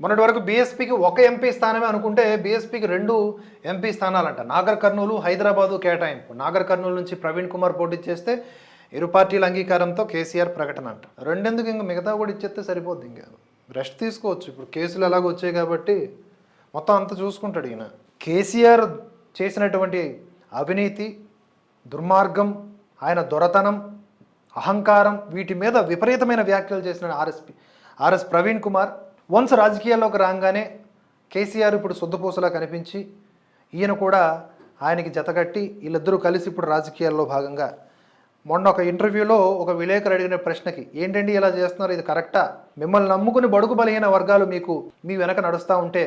మొన్నటి వరకు బీఎస్పీకి ఒక ఎంపీ స్థానమే అనుకుంటే బీఎస్పీకి 2 ఎంపీ స్థానాలంట. నాగర్ కర్నూలు, హైదరాబాదు కేటాయింపు. నాగర్ కర్నూలు నుంచి ప్రవీణ్ కుమార్ పోటీ చేస్తే ఇరు పార్టీల అంగీకారంతో కేసీఆర్ ప్రకటన అంట. రెండెందుకు ఇంక మిగతా కూడా ఇచ్చేస్తే సరిపోద్ది. ఇంకా రెస్ట్ తీసుకోవచ్చు. ఇప్పుడు కేసులు ఎలాగో వచ్చాయి కాబట్టి మొత్తం అంతా చూసుకుంటాడు ఈయన. కేసీఆర్ చేసినటువంటి అవినీతి, దుర్మార్గం, ఆయన దొరతనం, అహంకారం, వీటి మీద విపరీతమైన వ్యాఖ్యలు చేసిన ఆర్ఎస్ ప్రవీణ్ కుమార్ వన్స్ రాజకీయాల్లోకి రాగానే కేసీఆర్ ఇప్పుడు శుద్ధపూసలా కనిపించి ఈయన కూడా ఆయనకి జతకట్టి వీళ్ళిద్దరూ కలిసి ఇప్పుడు రాజకీయాల్లో భాగంగా మొన్న ఒక ఇంటర్వ్యూలో ఒక విలేకరు అడిగిన ప్రశ్నకి, ఏంటండి ఇలా చేస్తున్నారు, ఇది కరెక్టా, మిమ్మల్ని నమ్ముకుని బడుగు బలహీన వర్గాలు మీ వెనక నడుస్తూ ఉంటే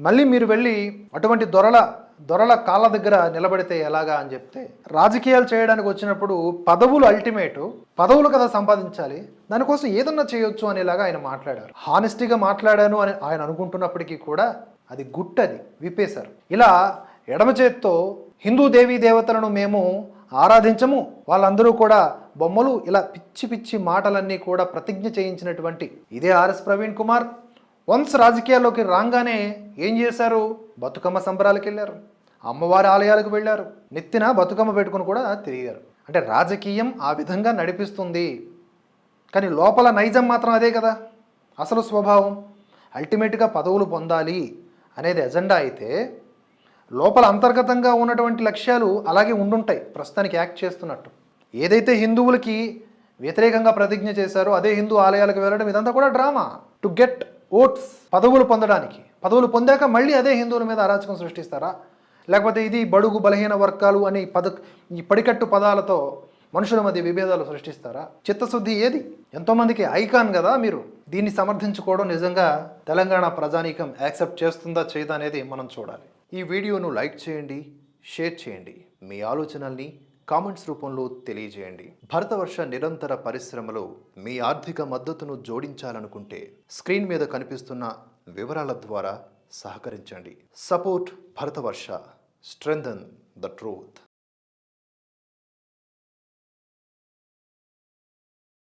మళ్ళీ మీరు వెళ్ళి అటువంటి దొరల కాళ్ళ దగ్గర నిలబడితే ఎలాగా అని చెప్తే, రాజకీయాలు చేయడానికి వచ్చినప్పుడు పదవులు అల్టిమేటు, పదవులు కదా సంపాదించాలి, దానికోసం ఏదన్నా చేయొచ్చు అనేలాగా ఆయన మాట్లాడారు. హానెస్టీగా మాట్లాడాను అని ఆయన అనుకుంటున్నప్పటికీ కూడా అది గుట్టది విప్పేశారు. ఇలా ఎడమ చేత్తో హిందూ దేవీ దేవతలను మేము ఆరాధించము, వాళ్ళందరూ కూడా బొమ్మలు, ఇలా పిచ్చి పిచ్చి మాటలన్నీ కూడా ప్రతిజ్ఞ చేయించినటువంటి ఇదే ఆర్ఎస్ ప్రవీణ్ కుమార్ వన్స్ రాజకీయాల్లోకి రాగానే ఏం చేశారు, బతుకమ్మ సంబరాలకు వెళ్ళారు, అమ్మవారి ఆలయాలకు వెళ్ళారు, నెత్తిన బతుకమ్మ పెట్టుకుని కూడా తిరిగారు. అంటే రాజకీయం ఆ విధంగా నడిపిస్తుంది. కానీ లోపల నైజం మాత్రం అదే కదా, అసలు స్వభావం. అల్టిమేట్గా పదవులు పొందాలి అనేది ఎజెండా అయితే లోపల అంతర్గతంగా ఉన్నటువంటి లక్ష్యాలు అలాగే ఉండుంటాయి. ప్రస్తుతానికి యాక్ట్ చేస్తున్నట్టు ఏదైతే హిందువులకి వ్యతిరేకంగా ప్రతిజ్ఞ చేశారో అదే హిందూ ఆలయాలకు వెళ్ళడం, ఇదంతా కూడా డ్రామా టు గెట్ ఓట్స్, పదవులు పొందడానికి. పదవులు పొందాక మళ్ళీ అదే హిందువుల మీద అరాచకం సృష్టిస్తారా, లేకపోతే ఇది బడుగు బలహీన వర్గాలు అని ఈ పడికట్టు పదాలతో మనుషుల మధ్య విభేదాలు సృష్టిస్తారా? చిత్తశుద్ధి ఏది? ఎంతోమందికి ఐకాన్ కదా మీరు. దీన్ని సమర్థించుకోవడం నిజంగా తెలంగాణ ప్రజానీకం యాక్సెప్ట్ చేస్తుందా చేయదా అనేది మనం చూడాలి. ఈ వీడియోను లైక్ చేయండి, షేర్ చేయండి, మీ ఆలోచనల్ని కామెంట్స్ రూపంలో తెలియజేయండి. భరతవర్ష నిరంతర పరిశ్రమలో మీ ఆర్థిక మద్దతును జోడించాలనుకుంటే స్క్రీన్ మీద కనిపిస్తున్న వివరాల ద్వారా సహకరించండి. Support Bharatavarsha, strengthen the truth.